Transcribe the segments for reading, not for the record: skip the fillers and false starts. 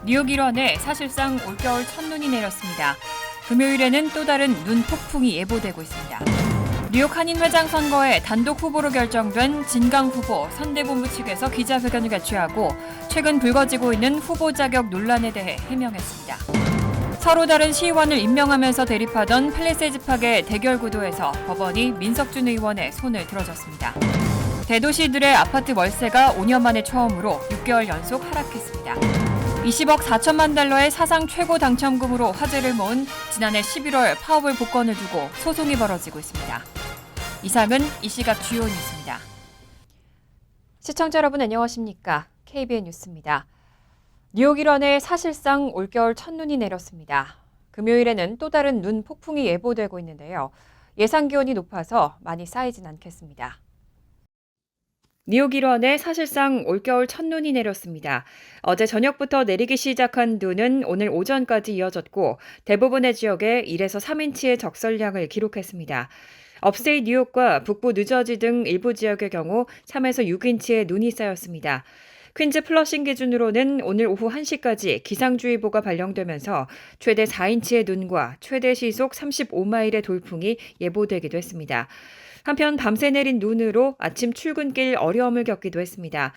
뉴욕 일원에 사실상 올겨울 첫눈이 내렸습니다. 금요일에는 또 다른 눈 폭풍이 예보되고 있습니다. 뉴욕 한인회장 선거에 단독 후보로 결정된 진강 후보 선대본부 측에서 기자회견을 개최하고 최근 불거지고 있는 후보 자격 논란에 대해 해명했습니다. 서로 다른 시의원을 임명하면서 대립하던 팰리세이드 팍의 대결 구도에서 법원이 민석준 의원의 손을 들어줬습니다. 대도시들의 아파트 월세가 5년 만에 처음으로 6개월 연속 하락했습니다. 20억 4천만 달러의 사상 최고 당첨금으로 화제를 모은 지난해 11월 파워볼 복권을 두고 소송이 벌어지고 있습니다. 이상은 이 시각 주요 뉴스입니다. 시청자 여러분 안녕하십니까? KBN 뉴스입니다. 뉴욕 일원에 사실상 올겨울 첫눈이 내렸습니다. 금요일에는 또 다른 눈 폭풍이 예보되고 있는데요. 예상 기온이 높아서 많이 쌓이진 않겠습니다. 뉴욕 일원에 사실상 올겨울 첫눈이 내렸습니다. 어제 저녁부터 내리기 시작한 눈은 오늘 오전까지 이어졌고 대부분의 지역에 1에서 3인치의 적설량을 기록했습니다. 업스테이트 뉴욕과 북부 뉴저지 등 일부 지역의 경우 3에서 6인치의 눈이 쌓였습니다. 퀸즈 플러싱 기준으로는 오늘 오후 1시까지 기상주의보가 발령되면서 최대 4인치의 눈과 최대 시속 35마일의 돌풍이 예보되기도 했습니다. 한편 밤새 내린 눈으로 아침 출근길 어려움을 겪기도 했습니다.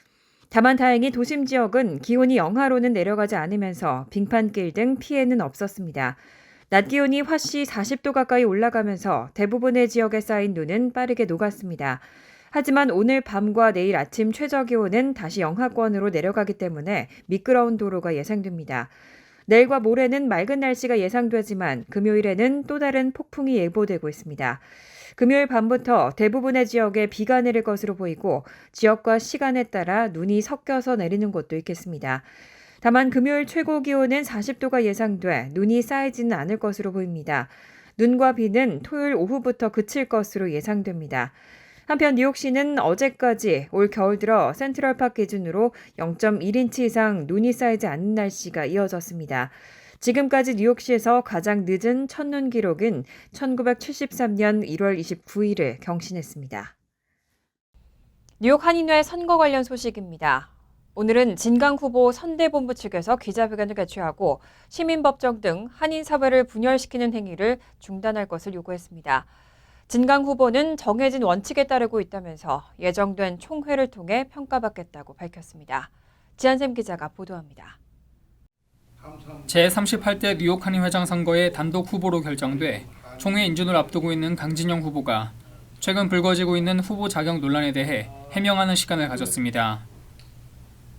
다만 다행히 도심 지역은 기온이 영하로는 내려가지 않으면서 빙판길 등 피해는 없었습니다. 낮 기온이 화씨 40도 가까이 올라가면서 대부분의 지역에 쌓인 눈은 빠르게 녹았습니다. 하지만 오늘 밤과 내일 아침 최저 기온은 다시 영하권으로 내려가기 때문에 미끄러운 도로가 예상됩니다. 내일과 모레는 맑은 날씨가 예상되지만 금요일에는 또 다른 폭풍이 예보되고 있습니다. 금요일 밤부터 대부분의 지역에 비가 내릴 것으로 보이고 지역과 시간에 따라 눈이 섞여서 내리는 곳도 있겠습니다. 다만 금요일 최고 기온은 40도가 예상돼 눈이 쌓이지는 않을 것으로 보입니다. 눈과 비는 토요일 오후부터 그칠 것으로 예상됩니다. 한편 뉴욕시는 어제까지 올 겨울 들어 센트럴파크 기준으로 0.1인치 이상 눈이 쌓이지 않는 날씨가 이어졌습니다. 지금까지 뉴욕시에서 가장 늦은 첫눈 기록은 1973년 1월 29일을 경신했습니다. 뉴욕 한인회 선거 관련 소식입니다. 오늘은 진강 후보 선대본부 측에서 기자회견을 개최하고 시민법정 등 한인사회를 분열시키는 행위를 중단할 것을 요구했습니다. 진강 후보는 정해진 원칙에 따르고 있다면서 예정된 총회를 통해 평가받겠다고 밝혔습니다. 지한샘 기자가 보도합니다. 제38대 뉴욕 한인회장 선거의 단독 후보로 결정돼 총회 인준을 앞두고 있는 강진영 후보가 최근 불거지고 있는 후보 자격 논란에 대해 해명하는 시간을 가졌습니다.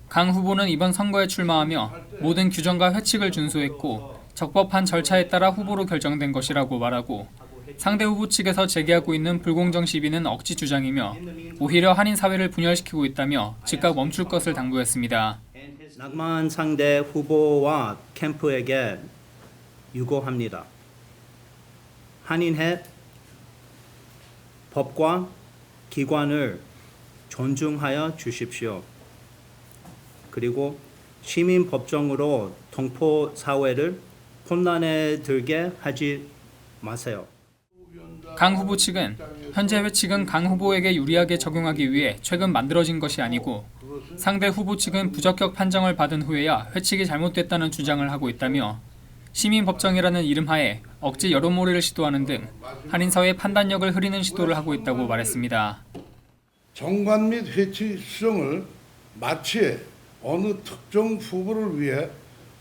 강 후보는 이번 선거에 출마하며 모든 규정과 회칙을 준수했고 적법한 절차에 따라 후보로 결정된 것이라고 말하고 상대 후보 측에서 제기하고 있는 불공정 시비는 억지 주장이며 오히려 한인 사회를 분열시키고 있다며 즉각 멈출 것을 당부했습니다. 낙마한 상대 후보와 캠프에게 유고합니다. 한인회 법과 기관을 존중하여 주십시오. 그리고 시민 법정으로 동포 사회를 혼란에 들게 하지 마세요. 강 후보 측은 현재 회칙은 강 후보에게 유리하게 적용하기 위해 최근 만들어진 것이 아니고 상대 후보 측은 부적격 판정을 받은 후에야 회칙이 잘못됐다는 주장을 하고 있다며 시민법정이라는 이름하에 억지 여론몰이를 시도하는 등 한인사회 판단력을 흐리는 시도를 하고 있다고 말했습니다. 정관 및 회칙 수정을 마치 어느 특정 후보를 위해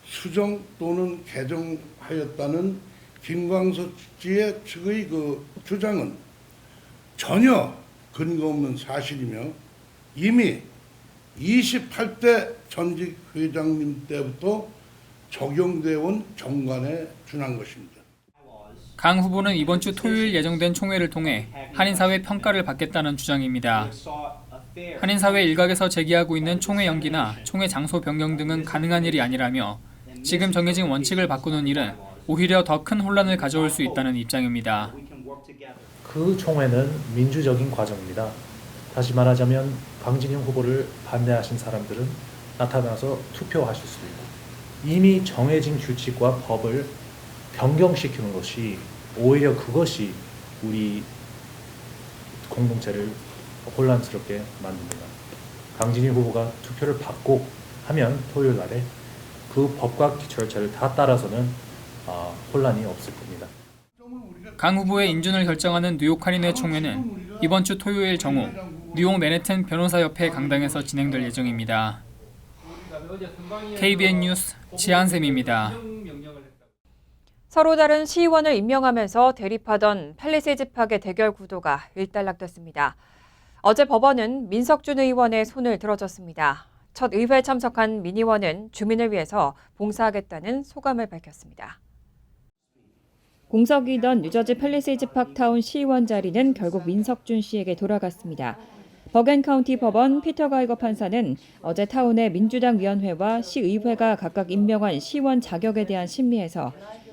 수정 또는 개정하였다는 김광석 씨의 측의 주장은 전혀 근거 없는 사실이며 이미 28대 전직 회장님 때부터 적용되어 온 정관에 준한 것입니다. 강 후보는 이번 주 토요일 예정된 총회를 통해 한인사회 평가를 받겠다는 주장입니다. 한인사회 일각에서 제기하고 있는 총회 연기나 총회 장소 변경 등은 가능한 일이 아니라며 지금 정해진 원칙을 바꾸는 일은 오히려 더 큰 혼란을 가져올 수 있다는 입장입니다. 그 총회는 민주적인 과정입니다. 다시 말하자면 강진영 후보를 반대하신 사람들은 나타나서 투표하실 수도 있고 이미 정해진 규칙과 법을 변경시키는 것이 오히려 그것이 우리 공동체를 혼란스럽게 만듭니다. 강진희 후보가 투표를 받고 하면 토요일 날에 그 법과 절차를 다 따라서는 혼란이 없을 겁니다. 강 후보의 인준을 결정하는 뉴욕 할인회 총회는 이번 주 토요일 정오 뉴욕 맨해튼 변호사협회 강당에서 진행될 예정입니다. KBN 뉴스 지한샘입니다. 서로 다른 시의원을 임명하면서 대립하던 팰리세이드 파크의 대결 구도가 일단락됐습니다. 어제 법원은 민석준 의원의 손을 들어줬습니다. 첫 의회에 참석한 민 의원은 주민을 위해서 봉사하겠다는 소감을 밝혔습니다. 공석이던 뉴저지 팰리세이드 파크 타운 시의원 자리는 결국 민석준 씨에게 돌아갔습니다. 버겐 카운티 법원 피터 가이거 판사는 어제 타운의 민주당 위원회와 시의회가 각각 임명한 시의원 자격에 대한 심리에서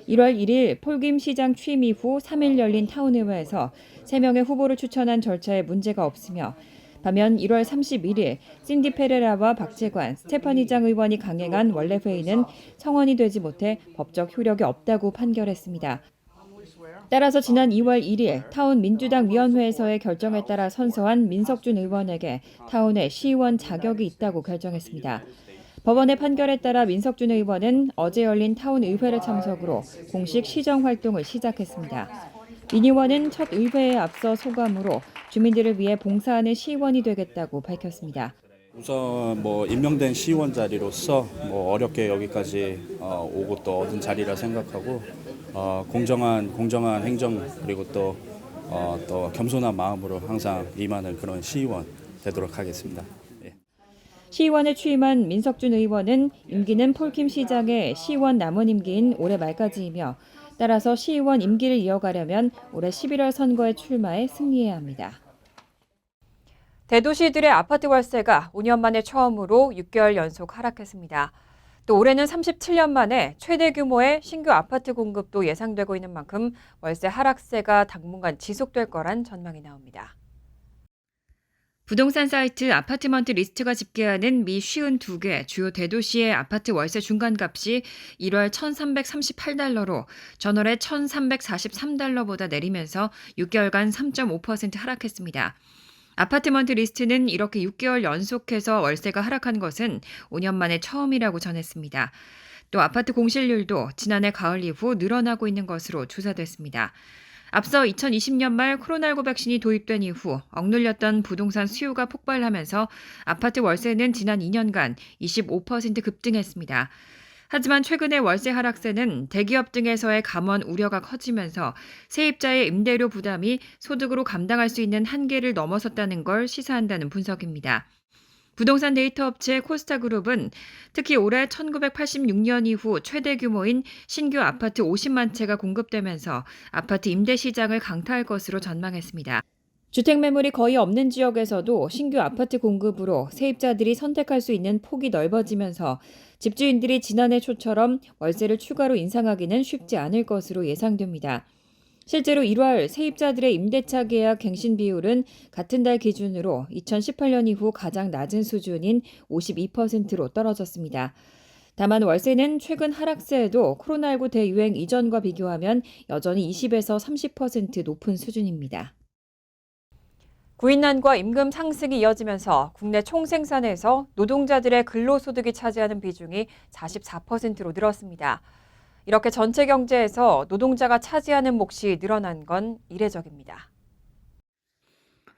1월 1일 폴김 시장 취임 이후 3일 열린 타운의회에서 3명의 후보를 추천한 절차에 문제가 없으며 반면 1월 31일 신디 페레라와 박재관, 스테파니 장 의원이 강행한 원래 회의는 성원이 되지 못해 법적 효력이 없다고 판결했습니다. 따라서 지난 2월 1일 타운 민주당 위원회에서의 결정에 따라 선서한 민석준 의원에게 타운의 시의원 자격이 있다고 결정했습니다. 법원의 판결에 따라 민석준 의원은 어제 열린 타운 의회를 참석으로 공식 시정 활동을 시작했습니다. 민 의원은 첫 의회에 앞서 소감으로 주민들을 위해 봉사하는 시의원이 되겠다고 밝혔습니다. 우선 임명된 시의원 자리로서 어렵게 여기까지 오고 또 얻은 자리라 생각하고 공정한 행정 그리고 또 겸손한 마음으로 항상 임하는 그런 시의원 되도록 하겠습니다. 시의원에 취임한 민석준 의원은 임기는 폴킴 시장의 시의원 남은 임기인 올해 말까지이며 따라서 시의원 임기를 이어가려면 올해 11월 선거에 출마해 승리해야 합니다. 대도시들의 아파트 월세가 5년 만에 처음으로 6개월 연속 하락했습니다. 또 올해는 37년 만에 최대 규모의 신규 아파트 공급도 예상되고 있는 만큼 월세 하락세가 당분간 지속될 거란 전망이 나옵니다. 부동산 사이트 아파트먼트 리스트가 집계하는 미 52개 주요 대도시의 아파트 월세 중간값이 1월 1,338달러로 전월의 1,343달러보다 내리면서 6개월간 3.5% 하락했습니다. 아파트먼트 리스트는 이렇게 6개월 연속해서 월세가 하락한 것은 5년 만에 처음이라고 전했습니다. 또 아파트 공실률도 지난해 가을 이후 늘어나고 있는 것으로 조사됐습니다. 앞서 2020년 말 코로나19 백신이 도입된 이후 억눌렸던 부동산 수요가 폭발하면서 아파트 월세는 지난 2년간 25% 급등했습니다. 하지만 최근의 월세 하락세는 대기업 등에서의 감원 우려가 커지면서 세입자의 임대료 부담이 소득으로 감당할 수 있는 한계를 넘어섰다는 걸 시사한다는 분석입니다. 부동산 데이터 업체 코스타그룹은 특히 올해 1986년 이후 최대 규모인 신규 아파트 50만 채가 공급되면서 아파트 임대 시장을 강타할 것으로 전망했습니다. 주택 매물이 거의 없는 지역에서도 신규 아파트 공급으로 세입자들이 선택할 수 있는 폭이 넓어지면서 집주인들이 지난해 초처럼 월세를 추가로 인상하기는 쉽지 않을 것으로 예상됩니다. 실제로 1월 세입자들의 임대차 계약 갱신 비율은 같은 달 기준으로 2018년 이후 가장 낮은 수준인 52%로 떨어졌습니다. 다만 월세는 최근 하락세에도 코로나19 대유행 이전과 비교하면 여전히 20에서 30% 높은 수준입니다. 구인난과 임금 상승이 이어지면서 국내 총생산에서 노동자들의 근로소득이 차지하는 비중이 44%로 늘었습니다. 이렇게 전체 경제에서 노동자가 차지하는 몫이 늘어난 건 이례적입니다.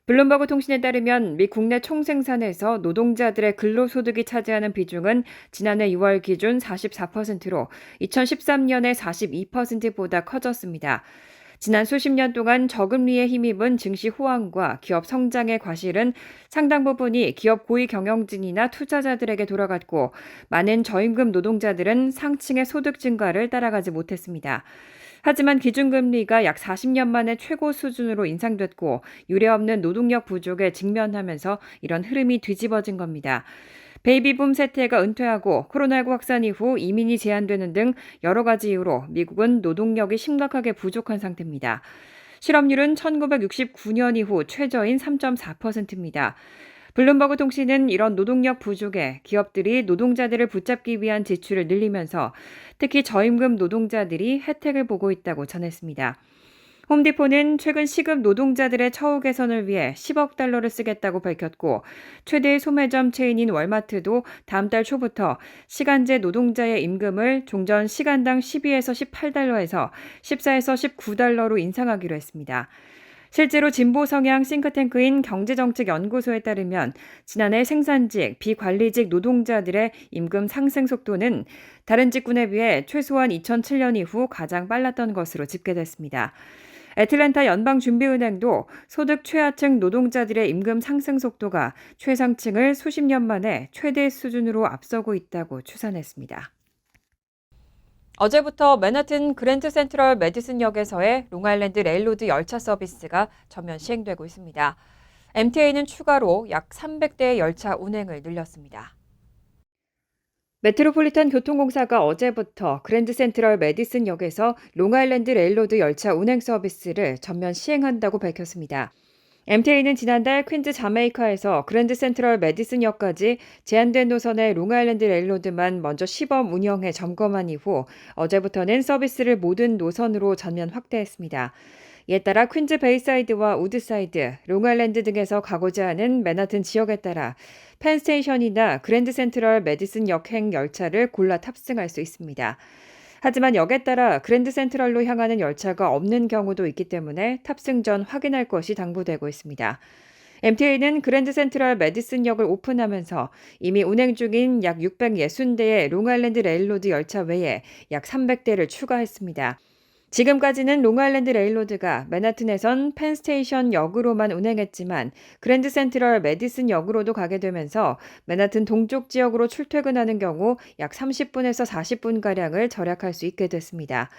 블룸버그 통신에 따르면 미 국내 총생산에서 노동자들의 근로소득이 차지하는 비중은 지난해 6월 기준 44%로 2013년의 42%보다 커졌습니다. 지난 수십 년 동안 저금리에 힘입은 증시 호황과 기업 성장의 과실은 상당 부분이 기업 고위 경영진이나 투자자들에게 돌아갔고 많은 저임금 노동자들은 상층의 소득 증가를 따라가지 못했습니다. 하지만 기준금리가 약 40년 만에 최고 수준으로 인상됐고 유례없는 노동력 부족에 직면하면서 이런 흐름이 뒤집어진 겁니다. 베이비붐 세태가 은퇴하고 코로나19 확산 이후 이민이 제한되는 등 여러 가지 이유로 미국은 노동력이 심각하게 부족한 상태입니다. 실업률은 1969년 이후 최저인 3.4%입니다. 블룸버그 통신은 이런 노동력 부족에 기업들이 노동자들을 붙잡기 위한 지출을 늘리면서 특히 저임금 노동자들이 혜택을 보고 있다고 전했습니다. 홈디포는 최근 시급 노동자들의 처우 개선을 위해 10억 달러를 쓰겠다고 밝혔고 최대 소매점 체인인 월마트도 다음 달 초부터 시간제 노동자의 임금을 종전 시간당 12에서 18달러에서 14에서 19달러로 인상하기로 했습니다. 실제로 진보 성향 싱크탱크인 경제정책연구소에 따르면 지난해 생산직, 비관리직 노동자들의 임금 상승 속도는 다른 직군에 비해 최소한 2007년 이후 가장 빨랐던 것으로 집계됐습니다. 애틀랜타 연방준비은행도 소득 최하층 노동자들의 임금 상승 속도가 최상층을 수십 년 만에 최대 수준으로 앞서고 있다고 추산했습니다. 어제부터 맨하튼 그랜드 센트럴 메디슨역에서의 롱아일랜드 레일로드 열차 서비스가 전면 시행되고 있습니다. MTA는 추가로 약 300대의 열차 운행을 늘렸습니다. 메트로폴리탄 교통공사가 어제부터 그랜드 센트럴 메디슨역에서 롱아일랜드 레일로드 열차 운행 서비스를 전면 시행한다고 밝혔습니다. MTA는 지난달 퀸즈 자메이카에서 그랜드 센트럴 메디슨역까지 제한된 노선의 롱아일랜드 레일로드만 먼저 시범 운영해 점검한 이후 어제부터는 서비스를 모든 노선으로 전면 확대했습니다. 이에 따라 퀸즈 베이사이드와 우드사이드, 롱아일랜드 등에서 가고자 하는 맨하튼 지역에 따라 펜스테이션이나 그랜드 센트럴 메디슨역행 열차를 골라 탑승할 수 있습니다. 하지만 역에 따라 그랜드 센트럴로 향하는 열차가 없는 경우도 있기 때문에 탑승 전 확인할 것이 당부되고 있습니다. MTA는 그랜드 센트럴 메디슨역을 오픈하면서 이미 운행 중인 약 660대의 롱아일랜드 레일로드 열차 외에 약 300대를 추가했습니다. 지금까지는 롱아일랜드 레일로드가 맨하튼에선 펜스테이션 역으로만 운행했지만 그랜드 센트럴 메디슨 역으로도 가게 되면서 맨하튼 동쪽 지역으로 출퇴근하는 경우 약 30분에서 40분가량을 절약할 수 있게 됐습니다.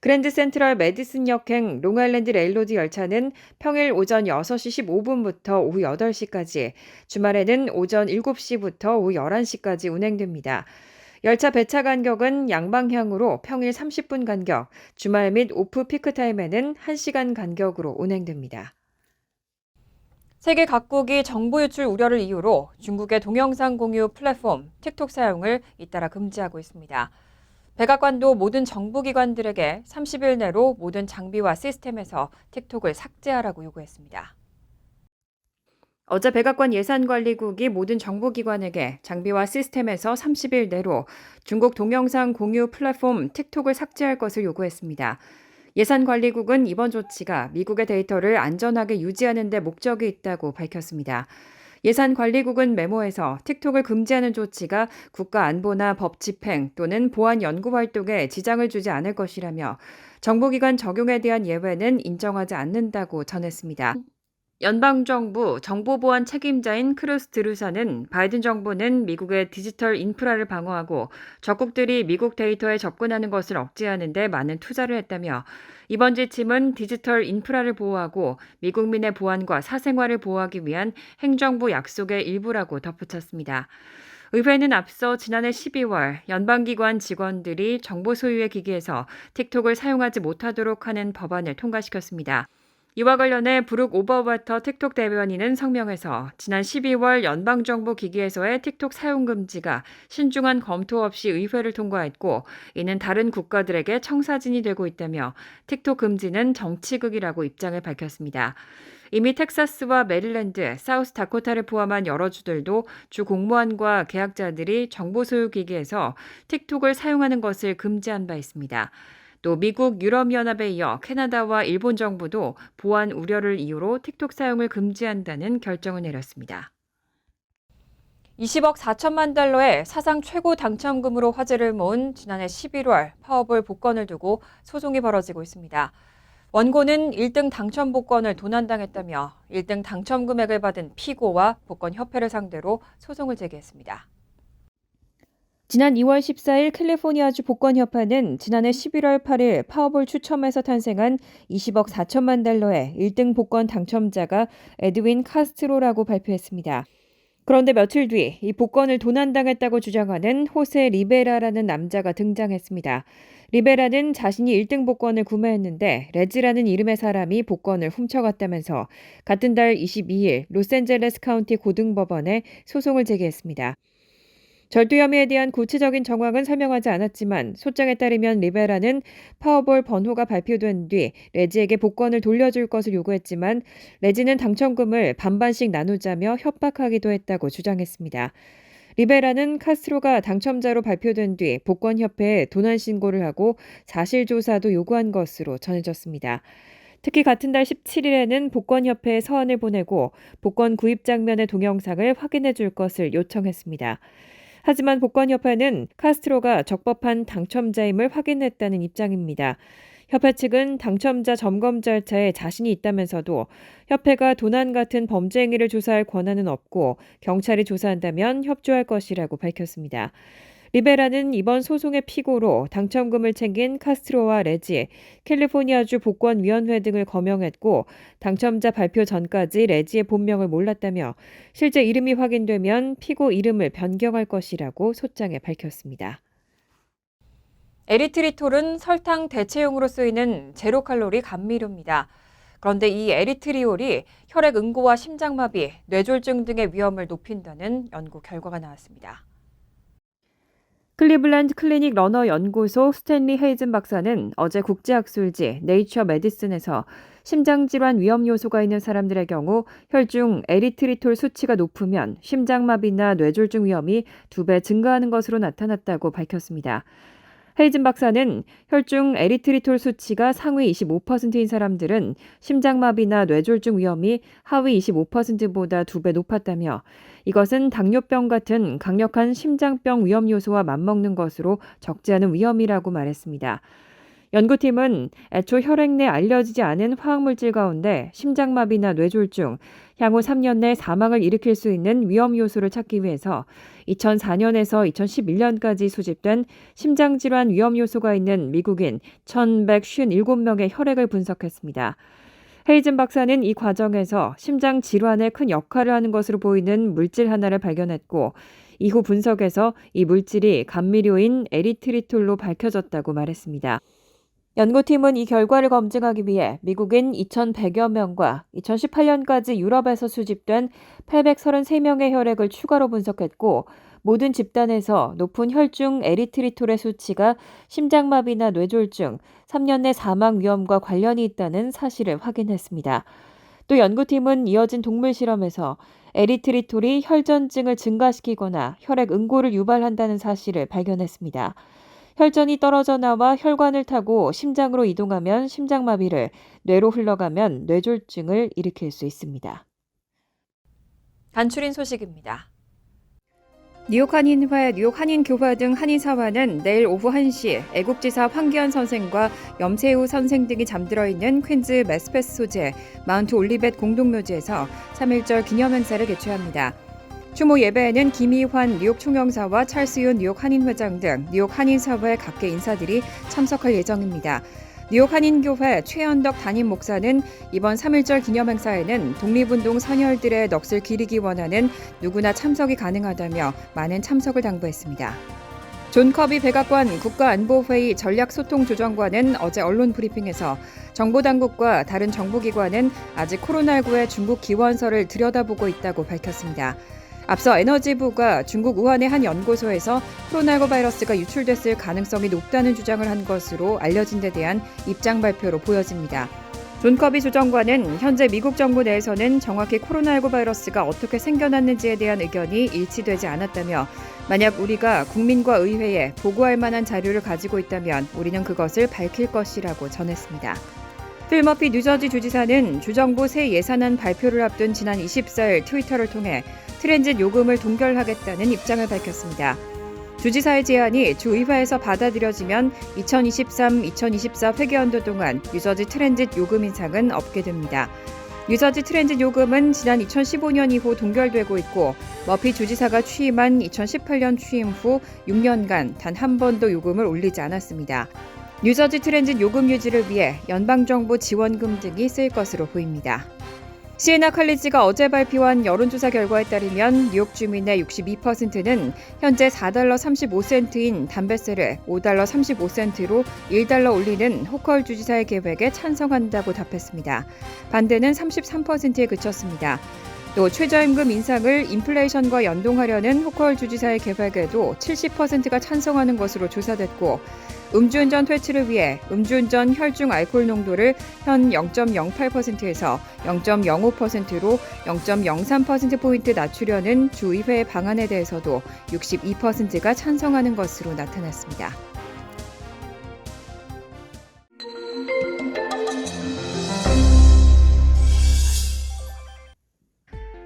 그랜드 센트럴 메디슨 역행 롱아일랜드 레일로드 열차는 평일 오전 6시 15분부터 오후 8시까지, 주말에는 오전 7시부터 오후 11시까지 운행됩니다. 열차 배차 간격은 양방향으로 평일 30분 간격, 주말 및 오프 피크타임에는 1시간 간격으로 운행됩니다. 세계 각국이 정보 유출 우려를 이유로 중국의 동영상 공유 플랫폼 틱톡 사용을 잇따라 금지하고 있습니다. 백악관도 모든 정부기관들에게 30일 내로 모든 장비와 시스템에서 틱톡을 삭제하라고 요구했습니다. 어제 백악관 예산관리국이 모든 정보기관에게 장비와 시스템에서 30일 내로 중국 동영상 공유 플랫폼 틱톡을 삭제할 것을 요구했습니다. 예산관리국은 이번 조치가 미국의 데이터를 안전하게 유지하는 데 목적이 있다고 밝혔습니다. 예산관리국은 메모에서 틱톡을 금지하는 조치가 국가 안보나 법 집행 또는 보안 연구 활동에 지장을 주지 않을 것이라며 정보기관 적용에 대한 예외는 인정하지 않는다고 전했습니다. 연방정부 정보보안 책임자인 크루스 드루사는 바이든 정부는 미국의 디지털 인프라를 방어하고 적국들이 미국 데이터에 접근하는 것을 억제하는 데 많은 투자를 했다며 이번 지침은 디지털 인프라를 보호하고 미국민의 보안과 사생활을 보호하기 위한 행정부 약속의 일부라고 덧붙였습니다. 의회는 앞서 지난해 12월 연방기관 직원들이 정보 소유의 기기에서 틱톡을 사용하지 못하도록 하는 법안을 통과시켰습니다. 이와 관련해 브룩 오버워터 틱톡 대변인은 성명에서 지난 12월 연방정부 기기에서의 틱톡 사용 금지가 신중한 검토 없이 의회를 통과했고 이는 다른 국가들에게 청사진이 되고 있다며 틱톡 금지는 정치극이라고 입장을 밝혔습니다. 이미 텍사스와 메릴랜드, 사우스다코타를 포함한 여러 주들도 주 공무원과 계약자들이 정보 소유 기기에서 틱톡을 사용하는 것을 금지한 바 있습니다. 또 미국, 유럽연합에 이어 캐나다와 일본 정부도 보안 우려를 이유로 틱톡 사용을 금지한다는 결정을 내렸습니다. 20억 4천만 달러의 사상 최고 당첨금으로 화제를 모은 지난해 11월 파워볼 복권을 두고 소송이 벌어지고 있습니다. 원고는 1등 당첨 복권을 도난당했다며 1등 당첨 금액을 받은 피고와 복권협회를 상대로 소송을 제기했습니다. 지난 2월 14일 캘리포니아주 복권협회는 지난해 11월 8일 파워볼 추첨에서 탄생한 20억 4천만 달러의 1등 복권 당첨자가 에드윈 카스트로라고 발표했습니다. 그런데 며칠 뒤 이 복권을 도난당했다고 주장하는 호세 리베라라는 남자가 등장했습니다. 리베라는 자신이 1등 복권을 구매했는데 레즈라는 이름의 사람이 복권을 훔쳐갔다면서 같은 달 22일 로스앤젤레스 카운티 고등법원에 소송을 제기했습니다. 절도 혐의에 대한 구체적인 정황은 설명하지 않았지만 소장에 따르면 리베라는 파워볼 번호가 발표된 뒤 레지에게 복권을 돌려줄 것을 요구했지만 레지는 당첨금을 반반씩 나누자며 협박하기도 했다고 주장했습니다. 리베라는 카스트로가 당첨자로 발표된 뒤 복권협회에 도난 신고를 하고 사실조사도 요구한 것으로 전해졌습니다. 특히 같은 달 17일에는 복권협회에 서한을 보내고 복권 구입 장면의 동영상을 확인해 줄 것을 요청했습니다. 하지만 복권협회는 카스트로가 적법한 당첨자임을 확인했다는 입장입니다. 협회 측은 당첨자 점검 절차에 자신이 있다면서도 협회가 도난 같은 범죄 행위를 조사할 권한은 없고 경찰이 조사한다면 협조할 것이라고 밝혔습니다. 리베라는 이번 소송의 피고로 당첨금을 챙긴 카스트로와 레지, 캘리포니아주 복권위원회 등을 거명했고 당첨자 발표 전까지 레지의 본명을 몰랐다며 실제 이름이 확인되면 피고 이름을 변경할 것이라고 소장에 밝혔습니다. 에리트리톨은 설탕 대체용으로 쓰이는 제로칼로리 감미료입니다. 그런데 이 에리트리올이 혈액 응고와 심장마비, 뇌졸중 등의 위험을 높인다는 연구 결과가 나왔습니다. 클리블랜드 클리닉 러너 연구소 스탠리 헤이즌 박사는 어제 국제학술지 네이처 메디슨에서 심장질환 위험 요소가 있는 사람들의 경우 혈중 에리트리톨 수치가 높으면 심장마비나 뇌졸중 위험이 2배 증가하는 것으로 나타났다고 밝혔습니다. 헤이즌 박사는 혈중 에리트리톨 수치가 상위 25%인 사람들은 심장마비나 뇌졸중 위험이 하위 25%보다 2배 높았다며 이것은 당뇨병 같은 강력한 심장병 위험 요소와 맞먹는 것으로 적지 않은 위험이라고 말했습니다. 연구팀은 애초 혈액 내 알려지지 않은 화학물질 가운데 심장마비나 뇌졸중, 향후 3년 내 사망을 일으킬 수 있는 위험 요소를 찾기 위해서 2004년에서 2011년까지 수집된 심장질환 위험 요소가 있는 미국인 1,157명의 혈액을 분석했습니다. 헤이즌 박사는 이 과정에서 심장 질환에 큰 역할을 하는 것으로 보이는 물질 하나를 발견했고 이후 분석에서 이 물질이 감미료인 에리트리톨로 밝혀졌다고 말했습니다. 연구팀은 이 결과를 검증하기 위해 미국인 2,100여 명과 2018년까지 유럽에서 수집된 833명의 혈액을 추가로 분석했고 모든 집단에서 높은 혈중 에리트리톨의 수치가 심장마비나 뇌졸중, 3년 내 사망 위험과 관련이 있다는 사실을 확인했습니다. 또 연구팀은 이어진 동물 실험에서 에리트리톨이 혈전증을 증가시키거나 혈액 응고를 유발한다는 사실을 발견했습니다. 혈전이 떨어져 나와 혈관을 타고 심장으로 이동하면 심장마비를, 뇌로 흘러가면 뇌졸중을 일으킬 수 있습니다. 단출인 소식입니다. 뉴욕 한인회, 뉴욕 한인교회 등 한인사회는 내일 오후 1시 애국지사 황기현 선생과 염세우 선생 등이 잠들어 있는 퀸즈 매스패스 소재 마운트 올리벳 공동묘지에서 3.1절 기념행사를 개최합니다. 추모 예배에는 김희환 뉴욕 총영사와 찰스윤 뉴욕 한인회장 등 뉴욕 한인사회 각계 인사들이 참석할 예정입니다. 뉴욕 한인교회 최현덕 담임 목사는 이번 3.1절 기념행사에는 독립운동 선열들의 넋을 기리기 원하는 누구나 참석이 가능하다며 많은 참석을 당부했습니다. 존 커비 백악관 국가안보회의 전략소통조정관은 어제 언론 브리핑에서 정보당국과 다른 정부기관은 아직 코로나19의 중국 기원설을 들여다보고 있다고 밝혔습니다. 앞서 에너지부가 중국 우한의 한 연구소에서 코로나19 바이러스가 유출됐을 가능성이 높다는 주장을 한 것으로 알려진 데 대한 입장 발표로 보여집니다. 존 커비 조정관은 현재 미국 정부 내에서는 정확히 코로나19 바이러스가 어떻게 생겨났는지에 대한 의견이 일치되지 않았다며 만약 우리가 국민과 의회에 보고할 만한 자료를 가지고 있다면 우리는 그것을 밝힐 것이라고 전했습니다. 필 머피 뉴저지 주지사는 주정부 새 예산안 발표를 앞둔 지난 24일 트위터를 통해 트랜짓 요금을 동결하겠다는 입장을 밝혔습니다. 주지사의 제안이 주의회에서 받아들여지면 2023-2024 회계연도 동안 뉴저지 트랜짓 요금 인상은 없게 됩니다. 뉴저지 트랜짓 요금은 지난 2015년 이후 동결되고 있고 머피 주지사가 취임한 2018년 취임 후 6년간 단 한 번도 요금을 올리지 않았습니다. 뉴저지 트랜짓 요금 유지를 위해 연방정부 지원금 등이 쓰일 것으로 보입니다. 시에나 칼리지가 어제 발표한 여론조사 결과에 따르면 뉴욕 주민의 62%는 현재 $4 35센트인 담배세를 $5 35센트로 $1 올리는 호컬 주지사의 계획에 찬성한다고 답했습니다. 반대는 33%에 그쳤습니다. 또 최저임금 인상을 인플레이션과 연동하려는 호컬 주지사의 계획에도 70%가 찬성하는 것으로 조사됐고 음주운전 퇴치를 위해 음주운전 혈중 알코올 농도를 현 0.08%에서 0.05%로 0.03%포인트 낮추려는 주의회의 방안에 대해서도 62%가 찬성하는 것으로 나타났습니다.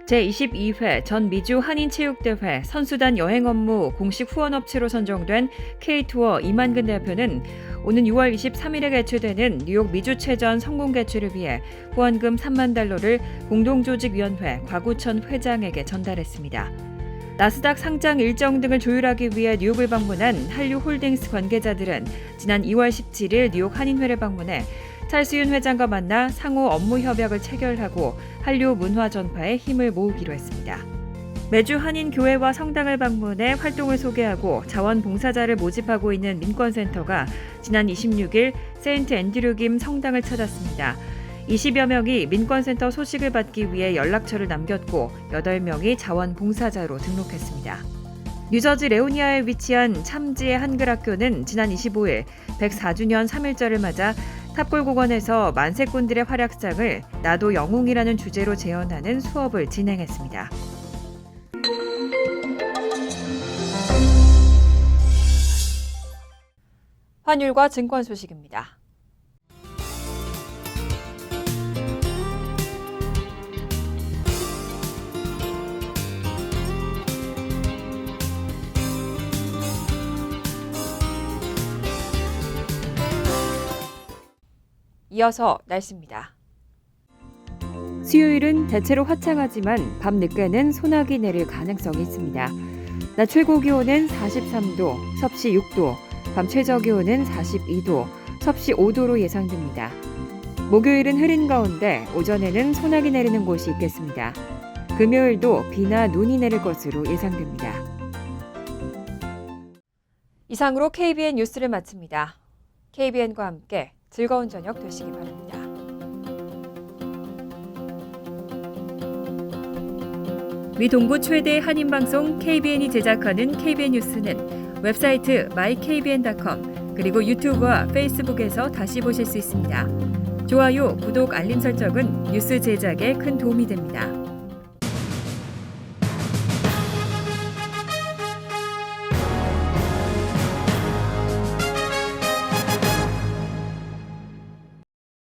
제22회 전 미주 한인체육대회 선수단 여행 업무 공식 후원업체로 선정된 K투어 이만근 대표는 오는 6월 23일에 개최되는 뉴욕 미주체전 성공 개최를 위해 후원금 $30,000를 공동조직위원회 곽우천 회장에게 전달했습니다. 나스닥 상장 일정 등을 조율하기 위해 뉴욕을 방문한 한류홀딩스 관계자들은 지난 2월 17일 뉴욕 한인회를 방문해 찰스윤 회장과 만나 상호 업무 협약을 체결하고 한류 문화 전파에 힘을 모으기로 했습니다. 매주 한인 교회와 성당을 방문해 활동을 소개하고 자원봉사자를 모집하고 있는 민권센터가 지난 26일 세인트 앤드류 김 성당을 찾았습니다. 20여 명이 민권센터 소식을 받기 위해 연락처를 남겼고 8명이 자원봉사자로 등록했습니다. 뉴저지 레오니아에 위치한 참지의 한글학교는 지난 25일 104주년 3일절을 맞아 탑골공원에서 만세꾼들의 활약상을 나도 영웅이라는 주제로 재현하는 수업을 진행했습니다. 환율과 증권 소식입니다. 이어서 날씨입니다. 수요일은 대체로 화창하지만 밤 늦게는 소나기 내릴 가능성이 있습니다. 낮 최고 기온은 43도, 섭씨 6도, 밤 최저 기온은 42도, 섭씨 5도로 예상됩니다. 목요일은 흐린 가운데 오전에는 소나기 내리는 곳이 있겠습니다. 금요일도 비나 눈이 내릴 것으로 예상됩니다. 이상으로 KBN 뉴스를 마칩니다. KBN과 함께 즐거운 저녁 되시기 바랍니다. 미 동부 최대 한인방송 KBN이 제작하는 KBN 뉴스는 웹사이트 mykbn.com 그리고 유튜브와 페이스북에서 다시 보실 수 있습니다. 좋아요, 구독, 알림 설정은 뉴스 제작에 큰 도움이 됩니다.